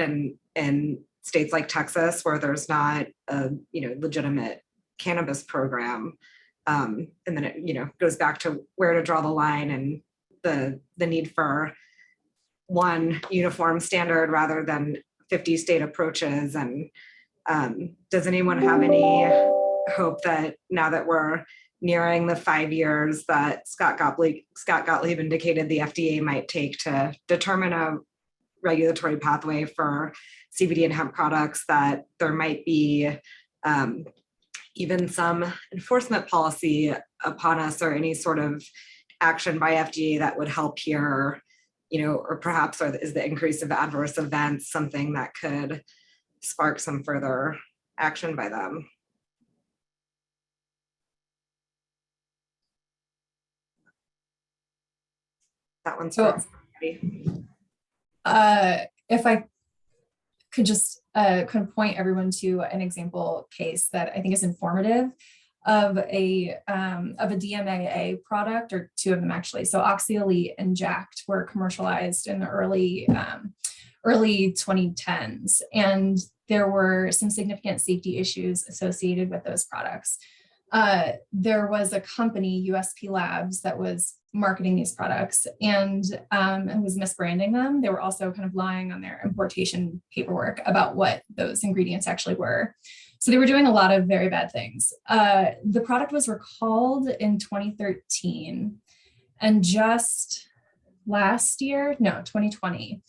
in states like Texas, where there's not a legitimate cannabis program. And then it goes back to where to draw the line and the need for one uniform standard rather than 50 state approaches. And does anyone have any hope that now that we're nearing the 5 years that Scott Gottlieb indicated the FDA might take to determine a regulatory pathway for CBD and hemp products, that there might be even some enforcement policy upon us, or any sort of action by FDA that would help here, or perhaps is the increase of adverse events something that could spark some further action by them? That one's for everybody. If I could just kind of point everyone to an example case that I think is informative of a DMAA product, or two of them actually. So Oxyelite and Jacked were commercialized in the early 2010s, and there were some significant safety issues associated with those products. There was a company, USP Labs, that was marketing these products and was misbranding them. They were also kind of lying on their importation paperwork about what those ingredients actually were. So they were doing a lot of very bad things. The product was recalled in 2013, and just last year, 2020,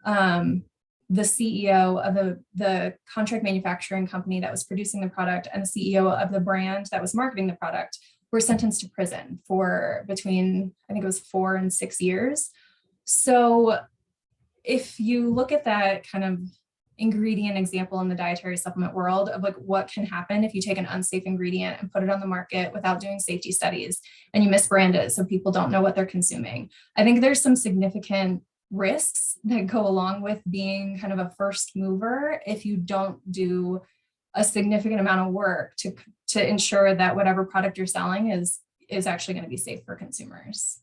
the CEO of the contract manufacturing company that was producing the product and the CEO of the brand that was marketing the product were sentenced to prison for between, I think it was 4 and 6 years. So if you look at that kind of ingredient example in the dietary supplement world of like what can happen if you take an unsafe ingredient and put it on the market without doing safety studies, and you misbrand it so people don't know what they're consuming, I think there's some significant risks that go along with being kind of a first mover if you don't do a significant amount of work to ensure that whatever product you're selling is actually going to be safe for consumers.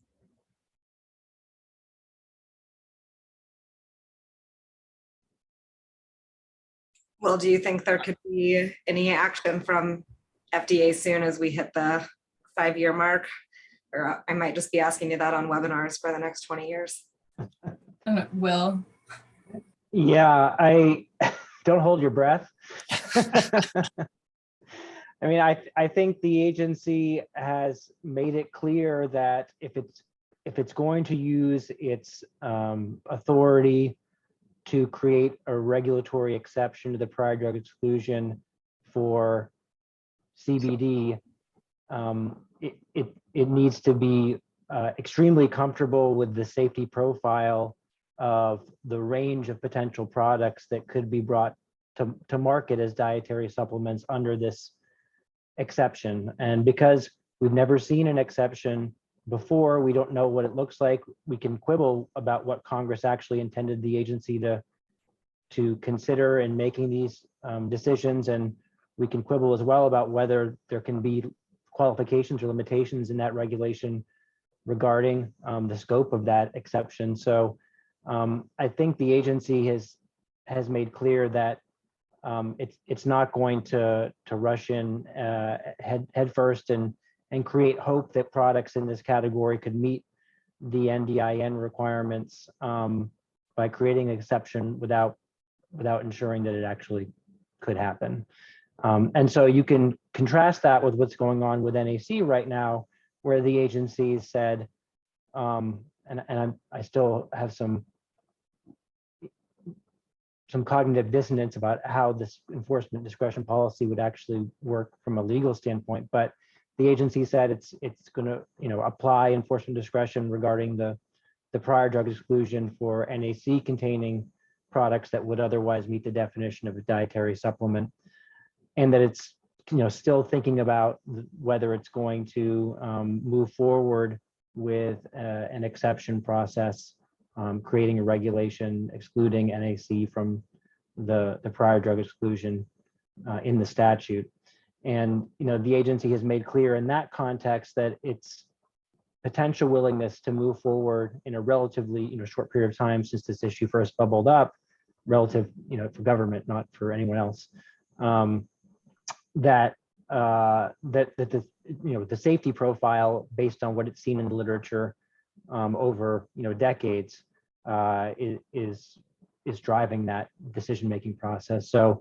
Well, do you think there could be any action from FDA soon as we hit the 5-year mark? Or I might just be asking you that on webinars for the next 20 years. Will? Yeah, I don't hold your breath. I mean, I think the agency has made it clear that if it's going to use its authority to create a regulatory exception to the prior drug exclusion for CBD, it needs to be extremely comfortable with the safety profile of the range of potential products that could be brought to market as dietary supplements under this exception. And because we've never seen an exception before, we don't know what it looks like. We can quibble about what Congress actually intended the agency to consider in making these decisions, and we can quibble as well about whether there can be qualifications or limitations in that regulation regarding the scope of that exception. So I think the agency has made clear that it's not going to rush in head first and create hope that products in this category could meet the NDIN requirements by creating an exception without ensuring that it actually could happen. And so you can contrast that with what's going on with NAC right now, where the agency said, and I still have some cognitive dissonance about how this enforcement discretion policy would actually work from a legal standpoint, but the agency said it's going to apply enforcement discretion regarding the the prior drug exclusion for NAC containing products that would otherwise meet the definition of a dietary supplement, and that it's still thinking about whether it's going to move forward with an exception process, creating a regulation excluding NAC from the prior drug exclusion in the statute. And the agency has made clear in that context that its potential willingness to move forward in a relatively short period of time since this issue first bubbled up, relative for government, not for anyone else, that the safety profile based on what it's seen in the literature over decades is driving that decision-making process. So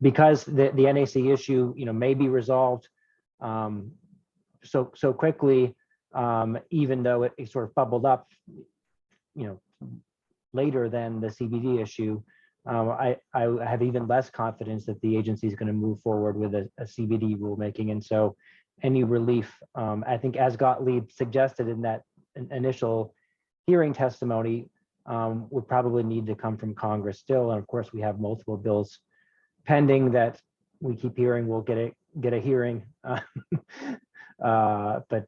because the NAC issue may be resolved so quickly, even though it sort of bubbled up later than the CBD issue, I have even less confidence that the agency is going to move forward with a CBD rulemaking. And so any relief, I think as Gottlieb suggested in that initial hearing testimony, would probably need to come from Congress still. And of course, we have multiple bills pending that we keep hearing we'll get a hearing. But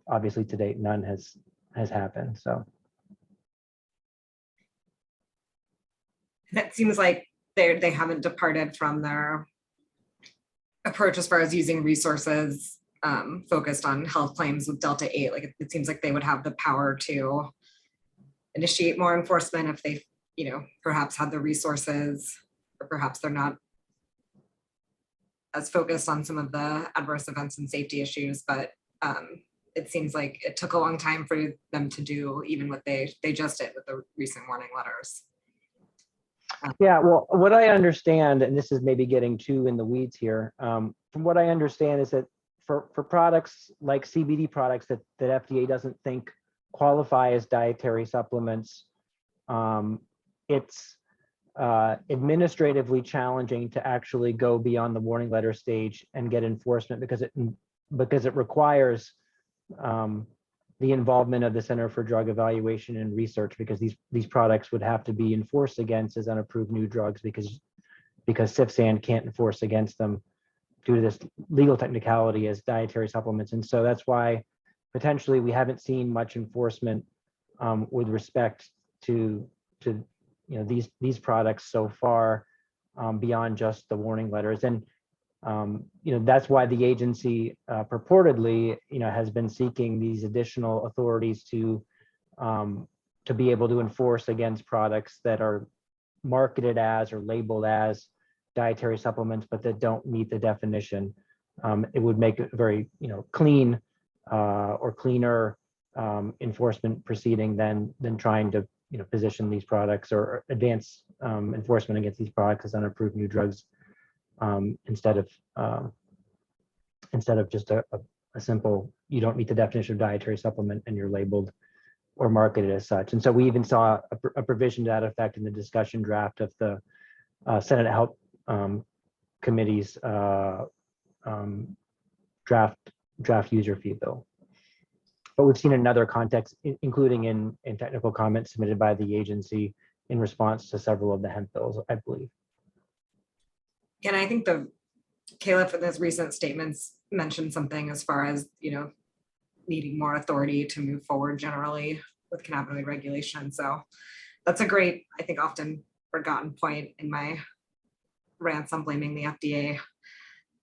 obviously to date, none has happened. So. It seems like they haven't departed from their approach as far as using resources focused on health claims with Delta 8. Like it seems like they would have the power to initiate more enforcement if they, perhaps had the resources, or perhaps they're not as focused on some of the adverse events and safety issues. But it seems like it took a long time for them to do even what they just did with the recent warning letters. Yeah, well, what I understand, and this is maybe getting too in the weeds here, from what I understand is that for products like CBD products that FDA doesn't think qualify as dietary supplements, it's administratively challenging to actually go beyond the warning letter stage and get enforcement because it requires the involvement of the Center for Drug Evaluation and Research, because these products would have to be enforced against as unapproved new drugs because CFSAN can't enforce against them due to this legal technicality as dietary supplements. And so that's why potentially we haven't seen much enforcement with respect to these products so far beyond just the warning letters. And that's why the agency purportedly, has been seeking these additional authorities to be able to enforce against products that are marketed as or labeled as dietary supplements, but that don't meet the definition. It would make a very, clean or cleaner enforcement proceeding than trying to, position these products or advance enforcement against these products as unapproved new drugs. Instead of just a simple, you don't meet the definition of dietary supplement and you're labeled or marketed as such. And so we even saw a provision to that effect in the discussion draft of the Senate Health Committee's draft user fee bill. But we've seen another context, including in technical comments submitted by the agency in response to several of the hemp bills, I believe. And I think Caleb in his recent statements mentioned something as far as, needing more authority to move forward generally with cannabinoid regulation. So that's a great, I think, often forgotten point in my rants on blaming the FDA.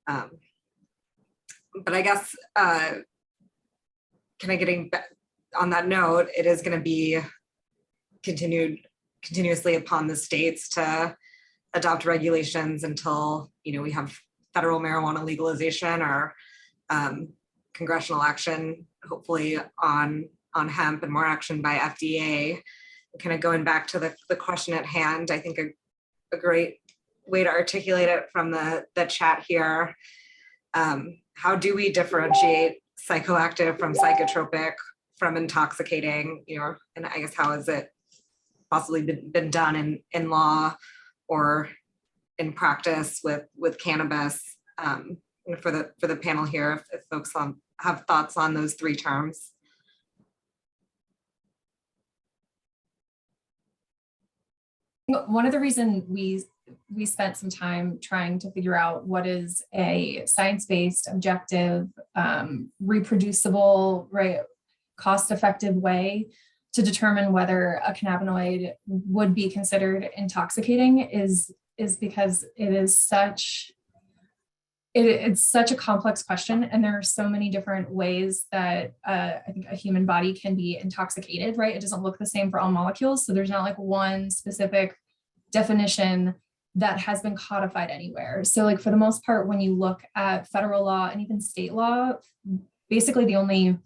But I guess, getting back on that note, it is going to be continuously upon the states to adopt regulations until we have federal marijuana legalization or congressional action, hopefully on hemp, and more action by FDA. Kind of going back to the question at hand, I think a great way to articulate it from the chat here. How do we differentiate psychoactive from psychotropic from intoxicating? And I guess how has it possibly been done in law or in practice with cannabis? For the panel here, if folks have thoughts on those three terms. One of the reasons we spent some time trying to figure out what is a science-based, objective, reproducible, right, cost-effective way to determine whether a cannabinoid would be considered intoxicating is because it's such a complex question, and there are so many different ways that I think a human body can be intoxicated, right? It doesn't look the same for all molecules, so there's not like one specific definition that has been codified anywhere. So like for the most part, when you look at federal law and even state law, basically the only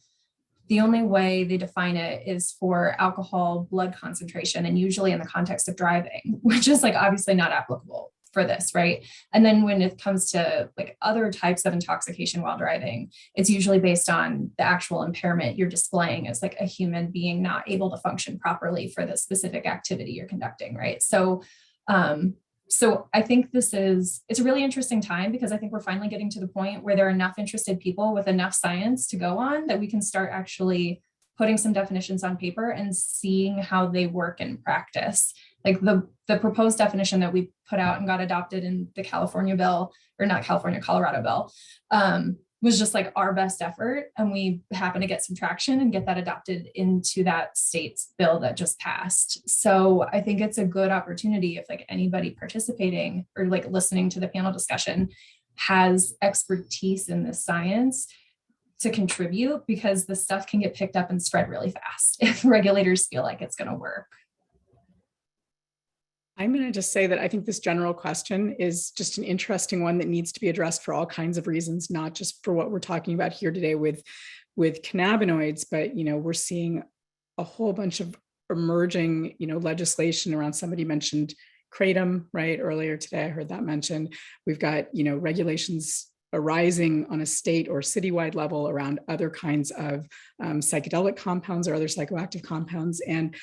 way they define it is for alcohol blood concentration, and usually in the context of driving, which is like obviously not applicable for this, right? And then when it comes to like other types of intoxication while driving, it's usually based on the actual impairment you're displaying as like a human being not able to function properly for the specific activity you're conducting, right? So I think it's a really interesting time, because I think we're finally getting to the point where there are enough interested people with enough science to go on that we can start actually putting some definitions on paper and seeing how they work in practice. Like the proposed definition that we put out and got adopted in the California bill, or not California, Colorado bill, was just like our best effort. And we happen to get some traction and get that adopted into that state's bill that just passed. So I think it's a good opportunity if like anybody participating or like listening to the panel discussion has expertise in this science to contribute, because the stuff can get picked up and spread really fast if regulators feel like it's going to work. I'm going to just say that I think this general question is just an interesting one that needs to be addressed for all kinds of reasons, not just for what we're talking about here today with cannabinoids, but, we're seeing a whole bunch of emerging, legislation around. Somebody mentioned kratom, right? Earlier today, I heard that mentioned. We've got, regulations arising on a state or citywide level around other kinds of psychedelic compounds or other psychoactive compounds. And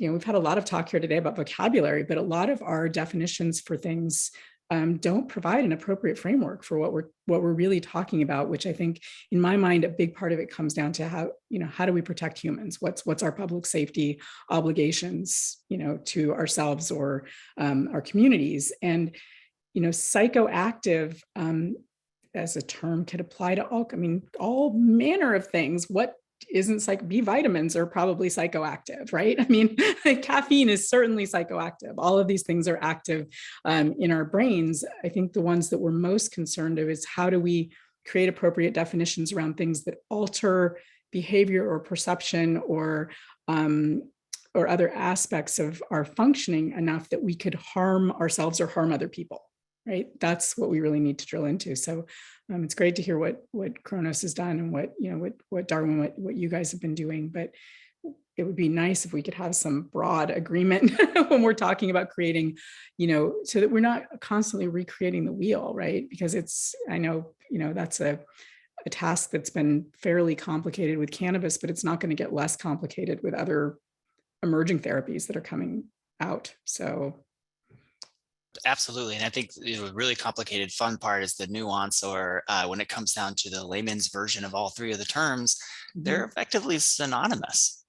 we've had a lot of talk here today about vocabulary, but a lot of our definitions for things don't provide an appropriate framework for what we're really talking about, which I think in my mind, a big part of it comes down to how do we protect humans? What's our public safety obligations, to ourselves or our communities? And, psychoactive as a term could apply to all manner of things. What isn't B vitamins are probably psychoactive, right? Caffeine is certainly psychoactive. All of these things are active in our brains. I think the ones that we're most concerned of is how do we create appropriate definitions around things that alter behavior or perception or other aspects of our functioning enough that we could harm ourselves or harm other people, right? That's what we really need to drill into. So it's great to hear what Kronos has done and what Darwin, what you guys have been doing, but it would be nice if we could have some broad agreement when we're talking about creating, so that we're not constantly recreating the wheel, right? Because I know that's a task that's been fairly complicated with cannabis, but it's not going to get less complicated with other emerging therapies that are coming out. So absolutely. And I think the really complicated fun part is the nuance, or when it comes down to the layman's version of all three of the terms, they're effectively synonymous,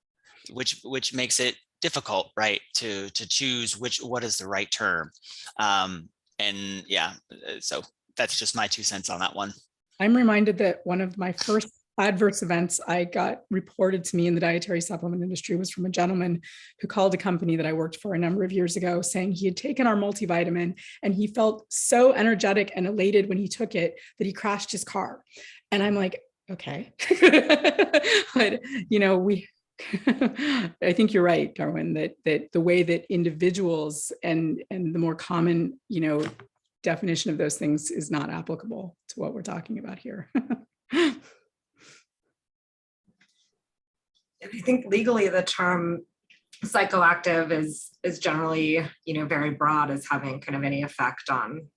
which makes it difficult, right, to choose what is the right term. And yeah, so that's just my 2 cents on that one. I'm reminded that one of my first adverse events I got reported to me in the dietary supplement industry was from a gentleman who called a company that I worked for a number of years ago, saying he had taken our multivitamin and he felt so energetic and elated when he took it that he crashed his car. And I'm like, okay. But I think you're right, Darwin, that the way that individuals and the more common, definition of those things is not applicable to what we're talking about here. I think legally the term psychoactive is generally, very broad as having kind of any effect on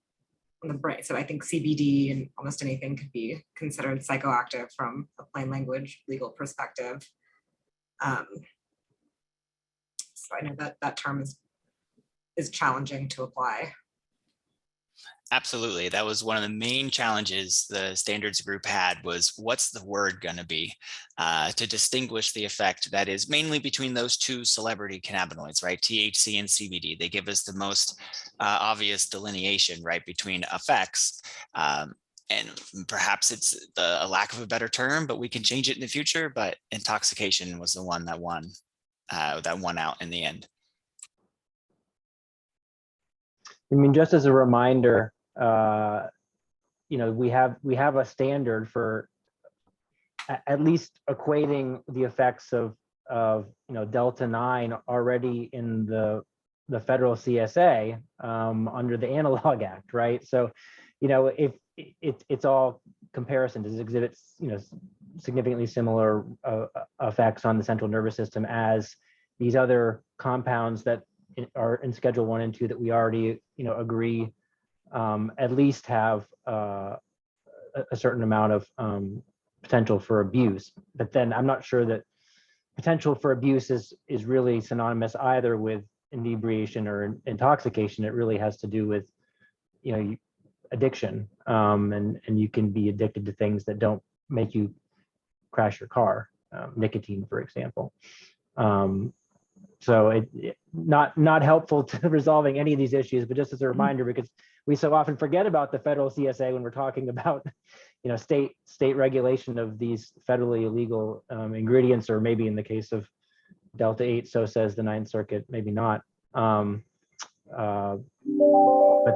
the brain. So I think CBD and almost anything could be considered psychoactive from a plain language legal perspective. So I know that term is challenging to apply. Absolutely. That was one of the main challenges the standards group had, was what's the word going to be to distinguish the effect that is mainly between those two celebrity cannabinoids, right? THC and CBD. They give us the most obvious delineation, right, between effects. And perhaps it's a lack of a better term, but we can change it in the future. But intoxication was the one that won out in the end. I mean, just as a reminder, we have a standard for at least equating the effects of Delta 9 already in the federal CSA under the Analogue Act, right? So, if it's all comparison, does exhibits significantly similar effects on the central nervous system as these other compounds that are in Schedule 1 and 2 that we already agree at least have a certain amount of potential for abuse. But then I'm not sure that potential for abuse is really synonymous either with inebriation or intoxication. It really has to do with addiction, and you can be addicted to things that don't make you crash your car, nicotine, for example. So it not helpful to resolving any of these issues, but just as a reminder, because we so often forget about the federal CSA when we're talking about state regulation of these federally illegal ingredients, or maybe in the case of Delta 8, so says the Ninth Circuit, maybe not. But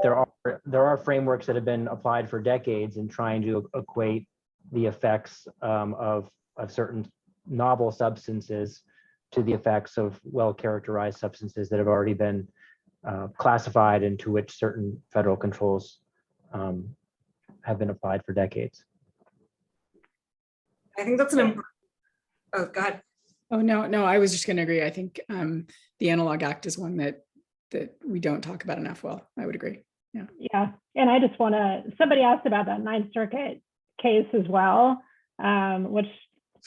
there are frameworks that have been applied for decades in trying to equate the effects of certain novel substances to the effects of well-characterized substances that have already been classified, and to which certain federal controls have been applied for decades. I think that's an important. Oh, go ahead. Oh, no, I was just going to agree. I think the Analogue Act is one that we don't talk about enough. Well, I would agree. Yeah. Yeah. And I just want to, somebody asked about that Ninth Circuit case as well, which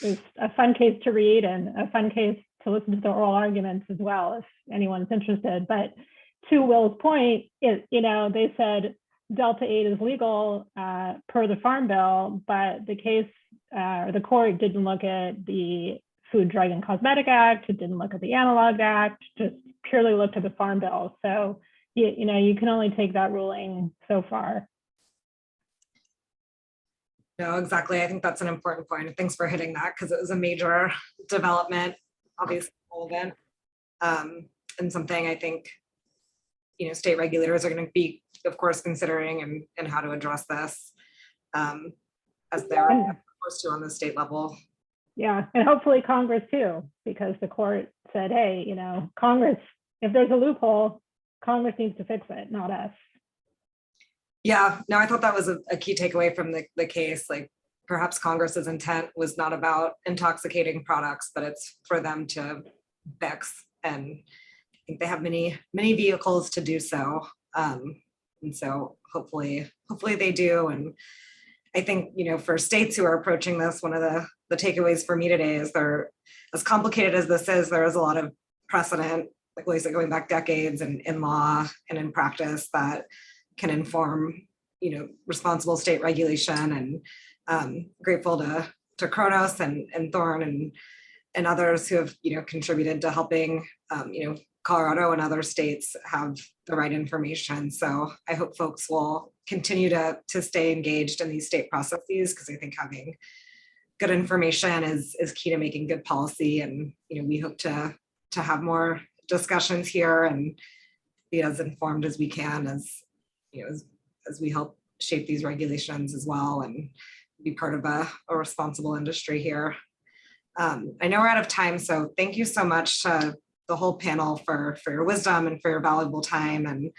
is a fun case to read and a fun case to listen to the oral arguments as well, if anyone's interested. But to Will's point, they said Delta 8 is legal per the Farm Bill, but the case, the court didn't look at the Food, Drug, and Cosmetic Act. It didn't look at the Analogue Act, just purely looked at the Farm Bill. So, you can only take that ruling so far. No, exactly. I think that's an important point. Thanks for hitting that, because it was a major development, obviously relevant, and something I think, state regulators are going to be, of course, considering and how to address this as they're supposed to on the state level. Yeah, and hopefully Congress too, because the court said, hey, Congress, if there's a loophole, Congress needs to fix it, not us. Yeah, no, I thought that was a key takeaway from the case. Like, perhaps Congress's intent was not about intoxicating products, but it's for them to fix. And I think they have many vehicles to do so. And so hopefully they do. And I think, for states who are approaching this, one of the takeaways for me today is as complicated as this is, there is a lot of precedent, like Lisa, going back decades and in law and in practice that can inform, responsible state regulation. And grateful to Kronos and Thorn and others who have, contributed to helping, Colorado and other states have the right information. So I hope folks will continue to stay engaged in these state processes, because I think having good information is key to making good policy. And, we hope to have more discussions here and be as informed as we can as we help shape these regulations as well and be part of a responsible industry here. I know we're out of time, so thank you so much to the whole panel for your wisdom and for your valuable time, and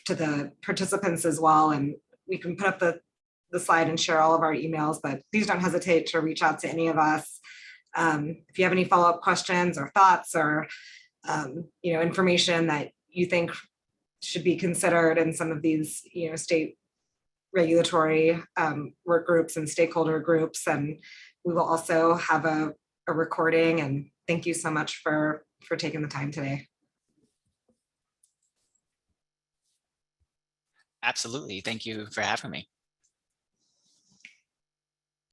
to the participants as well. And we can put up the slide and share all of our emails, but please don't hesitate to reach out to any of us. If you have any follow-up questions or thoughts or information that you think should be considered in some of these state regulatory work groups and stakeholder groups, and we will also have a recording. And thank you so much for taking the time today. Absolutely. Thank you for having me.